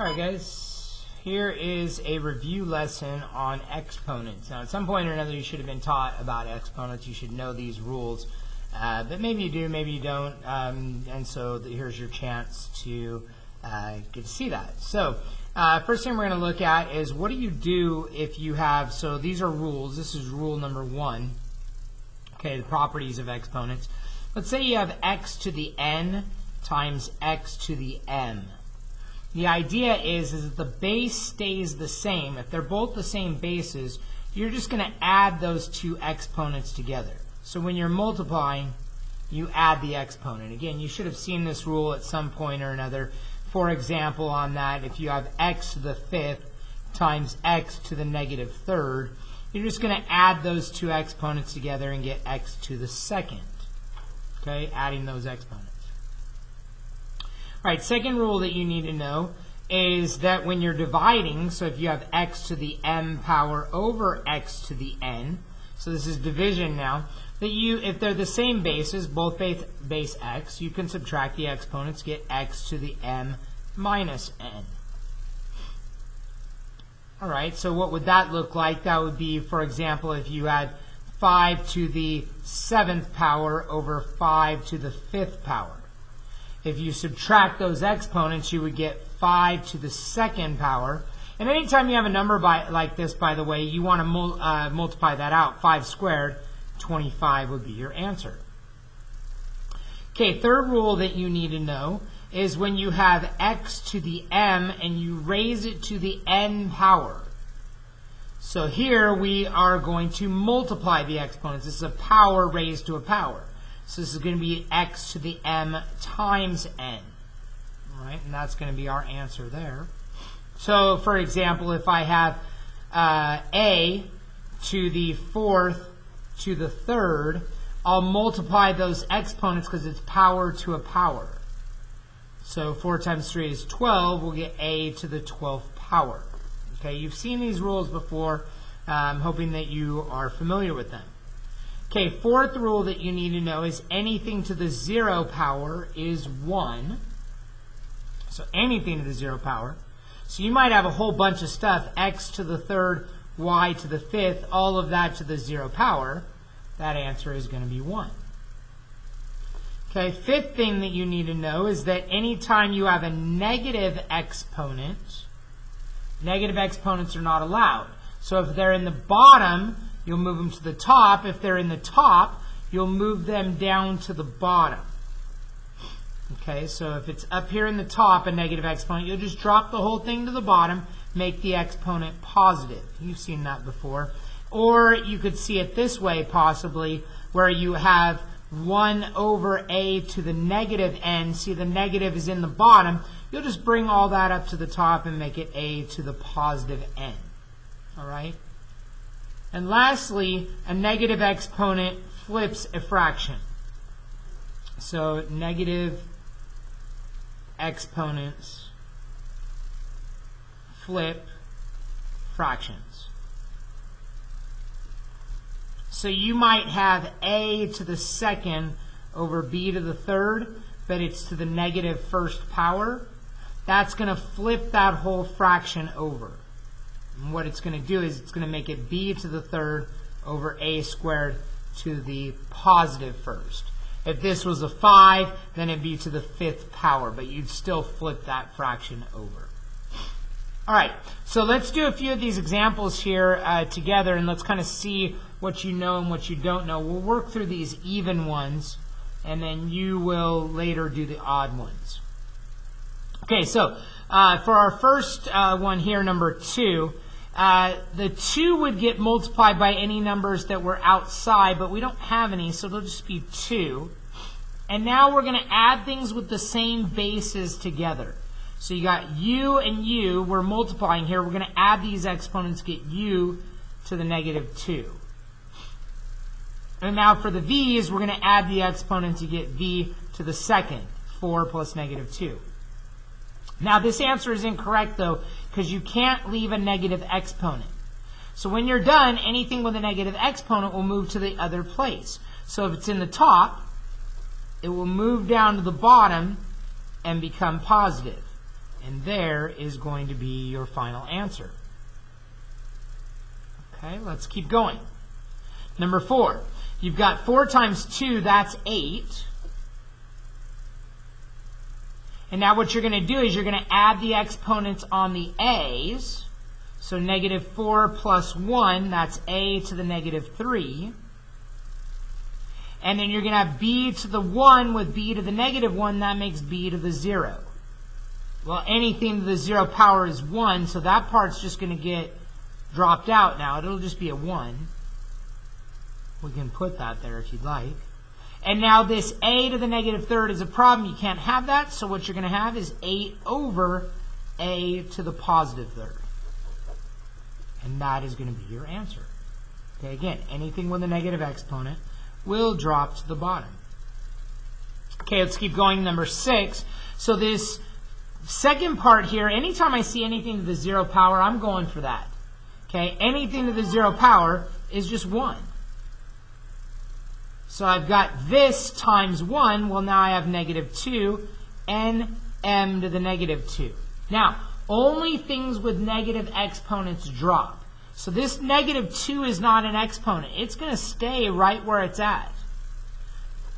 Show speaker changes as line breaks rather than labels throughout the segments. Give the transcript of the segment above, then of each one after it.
Alright guys, here is a review lesson on exponents. Now at some point or another you should have been taught about exponents. You should know these rules, but maybe you do, maybe you don't, and so here's your chance to get to see that. So first thing we're going to look at is what do you do if you have, so these are rules. This is rule number 1, okay, the properties of exponents. Let's say you have x to the n times x to the m. The idea is that the base stays the same. If they're both the same bases, you're just going to add those two exponents together. So when you're multiplying, you add the exponent. Again, you should have seen this rule at some point or another. For example, on that, if you have x to the 5th times x to the negative 3rd, you're just going to add those two exponents together and get x to the 2nd. Okay, adding those exponents. All right, second rule that you need to know is that when you're dividing, so if you have x to the m power over x to the n, so this is division now, that if they're the same bases, both base x, you can subtract the exponents, get x to the m minus n. All right, so what would that look like? That would be, for example, if you had 5 to the 7th power over 5 to the 5th power. If you subtract those exponents, you would get 5 to the 2nd power. And anytime you have a number like this, by the way, you want to multiply that out. 5 squared, 25 would be your answer. Okay, third rule that you need to know is when you have x to the m and you raise it to the n power. So here we are going to multiply the exponents. This is a power raised to a power. So this is going to be x to the m times n. All right, and that's going to be our answer there. So, for example, if I have a to the 4th to the 3rd, I'll multiply those exponents because it's power to a power. So 4 times 3 is 12. We'll get a to the 12th power. Okay, you've seen these rules before. I'm hoping that you are familiar with them. Okay, fourth rule that you need to know is anything to the 0 power is 1. So anything to the 0 power. So you might have a whole bunch of stuff, x to the 3rd, y to the 5th, all of that to the 0 power. That answer is going to be 1. Okay, fifth thing that you need to know is that anytime you have a negative exponent, negative exponents are not allowed. So if they're in the bottom, you'll move them to the top. If they're in the top, you'll move them down to the bottom. Okay, so if it's up here in the top, a negative exponent, you'll just drop the whole thing to the bottom, make the exponent positive. You've seen that before. Or you could see it this way, possibly, where you have 1 over a to the negative n. See, the negative is in the bottom. You'll just bring all that up to the top and make it a to the positive n. All right? And lastly, a negative exponent flips a fraction. So negative exponents flip fractions. So you might have a to the 2nd over b to the 3rd, but it's to the negative 1st power. That's going to flip that whole fraction over. And what it's going to do is it's going to make it b to the 3rd over a squared to the positive 1st. If this was a 5, then it'd be to the 5th power, but you'd still flip that fraction over. All right, so let's do a few of these examples here together, and let's kind of see what you know and what you don't know. We'll work through these even ones, and then you will later do the odd ones. Okay, so for our first one here, number 2, the 2 would get multiplied by any numbers that were outside, but we don't have any, so it'll just be 2. And now we're going to add things with the same bases together. So you got u and u. We're multiplying here. We're going to add these exponents, get u to the negative 2. And now for the v's, we're going to add the exponent to get v to the 2nd, 4 plus negative 2. Now this answer is incorrect though, because you can't leave a negative exponent. So when you're done, anything with a negative exponent will move to the other place. So if it's in the top, it will move down to the bottom and become positive. And there is going to be your final answer. Okay, let's keep going. Number 4. You've got 4 times 2, that's 8. And now what you're going to do is you're going to add the exponents on the a's. So negative 4 plus 1, that's a to the negative 3. And then you're going to have b to the 1 with b to the negative 1. That makes b to the 0. Well, anything to the 0 power is 1, so that part's just going to get dropped out now. It'll just be a 1. We can put that there if you'd like. And now this a to the negative third is a problem. You can't have that, so what you're going to have is 8 over a to the positive third. And that is going to be your answer. Okay, again, anything with a negative exponent will drop to the bottom. Okay, let's keep going. Number 6. So this second part here, anytime I see anything to the 0 power, I'm going for that. Okay, anything to the 0 power is just 1. So I've got this times 1. Well, now I have negative 2, nm to the negative 2. Now, only things with negative exponents drop. So this negative 2 is not an exponent. It's going to stay right where it's at.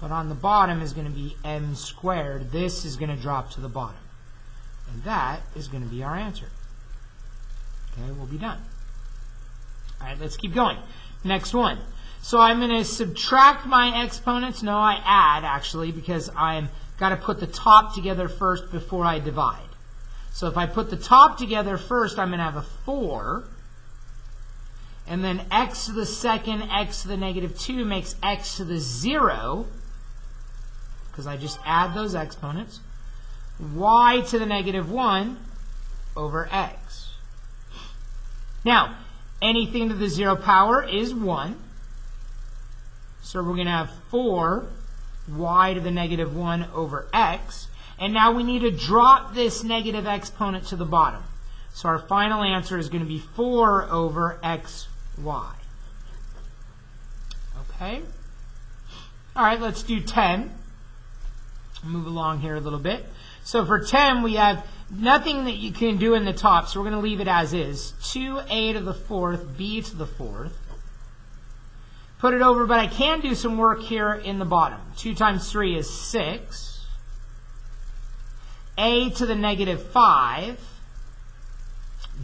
But on the bottom is going to be m squared. This is going to drop to the bottom. And that is going to be our answer. Okay, we'll be done. All right, let's keep going. Next one. So I'm going to subtract my exponents. No, I add, actually, because I've got to put the top together first before I divide. So if I put the top together first, I'm going to have a 4. And then x to the second, x to the negative 2 makes x to the 0, because I just add those exponents. Y to the negative 1 over x. Now, anything to the 0 power is 1. So we're going to have 4 y to the negative 1 over x. And now we need to drop this negative exponent to the bottom. So our final answer is going to be 4 over xy. Okay? All right, let's do 10. Move along here a little bit. So for 10, we have nothing that you can do in the top, so we're going to leave it as is. 2a to the 4th, b to the 4th. Put it over, but I can do some work here in the bottom. 2 times 3 is 6. A to the negative 5.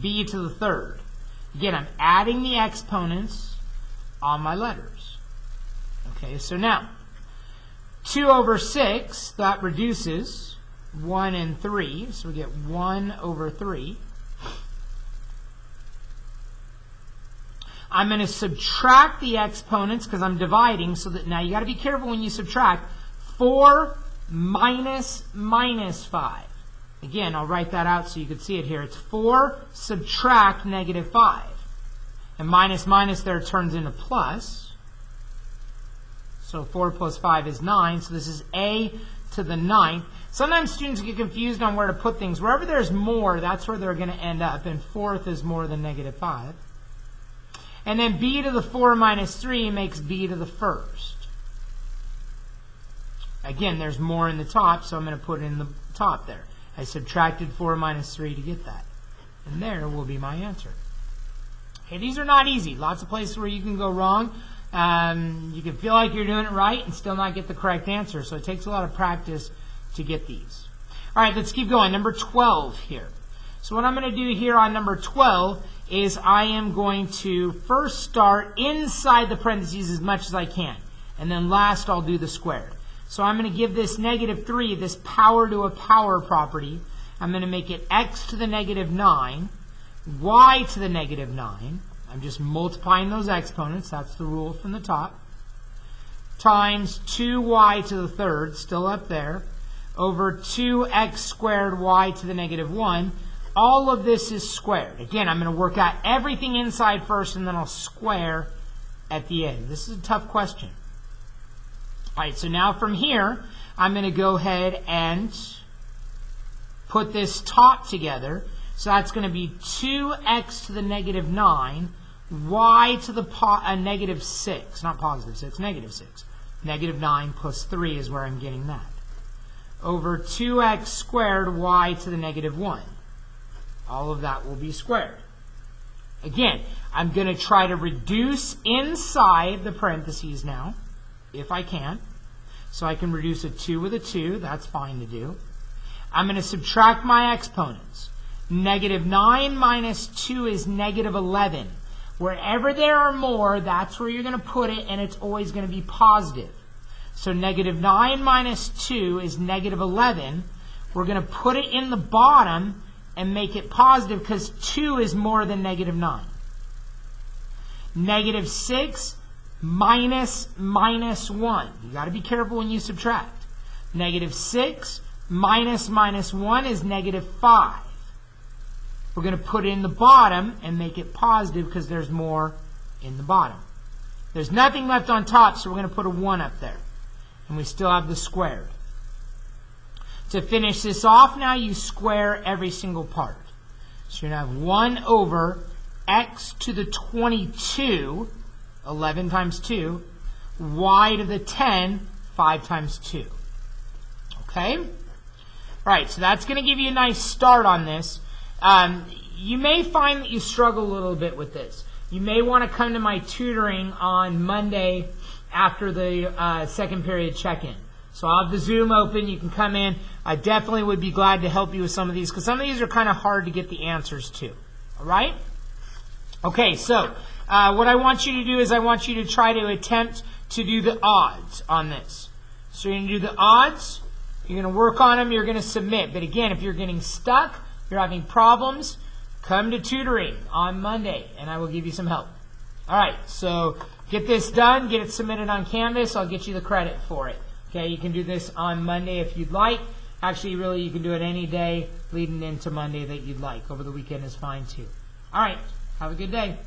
B to the 3rd. Again, I'm adding the exponents on my letters. Okay, so now, 2 over 6, that reduces 1 and 3. So we get 1 over 3. I'm going to subtract the exponents because I'm dividing, so that now you got to be careful when you subtract. 4 minus 5. Again, I'll write that out so you can see it here. It's 4 subtract negative 5. And minus minus there turns into plus. So 4 plus 5 is 9. So this is a to the 9th. Sometimes students get confused on where to put things. Wherever there's more, that's where they're going to end up. And 4th is more than negative 5. And then b to the 4 minus 3 makes b to the 1st. Again, there's more in the top, so I'm going to put it in the top there. I subtracted 4 minus 3 to get that. And there will be my answer. Okay, these are not easy. Lots of places where you can go wrong. You can feel like you're doing it right and still not get the correct answer. So it takes a lot of practice to get these. All right, let's keep going. Number 12 here. So what I'm going to do here on number 12 is I am going to first start inside the parentheses as much as I can. And then last I'll do the squared. So I'm going to give this negative 3, this power to a power property. I'm going to make it x to the negative 9, y to the negative 9. I'm just multiplying those exponents. That's the rule from the top. Times 2y to the 3rd, still up there, over 2x squared y to the negative 1. All of this is squared. Again, I'm going to work out everything inside first, and then I'll square at the end. This is a tough question. All right, so now from here, I'm going to go ahead and put this top together. So that's going to be 2x to the negative 9, y to the negative 6. Not positive 6, negative 6. Negative 9 plus 3 is where I'm getting that. over 2x squared y to the negative 1. All of that will be squared. Again, I'm going to try to reduce inside the parentheses now, if I can. So I can reduce a 2 with a 2. That's fine to do. I'm going to subtract my exponents. Negative 9 minus 2 is negative 11. Wherever there are more, that's where you're going to put it, and it's always going to be positive. So negative 9 minus 2 is negative 11. We're going to put it in the bottom and make it positive because 2 is more than negative 9. Negative 6 minus 1. You got to be careful when you subtract. Negative 6 minus 1 is negative 5. We're going to put it in the bottom and make it positive because there's more in the bottom. There's nothing left on top, so we're going to put a 1 up there. And we still have the squared. To finish this off now, you square every single part. So you're going to have 1 over x to the 22, 11 times 2, y to the 10, 5 times 2. Okay? All right, so that's going to give you a nice start on this. You may find that you struggle a little bit with this. You may want to come to my tutoring on Monday after the second period check-in. So I'll have the Zoom open. You can come in. I definitely would be glad to help you with some of these because some of these are kind of hard to get the answers to. All right? Okay, so what I want you to do is I want you to try to attempt to do the odds on this. So you're going to do the odds. You're going to work on them. You're going to submit. But again, if you're getting stuck, you're having problems, come to tutoring on Monday, and I will give you some help. All right, so get this done. Get it submitted on Canvas. I'll get you the credit for it. Okay, you can do this on Monday if you'd like. Actually, really, you can do it any day leading into Monday that you'd like. Over the weekend is fine, too. All right, have a good day.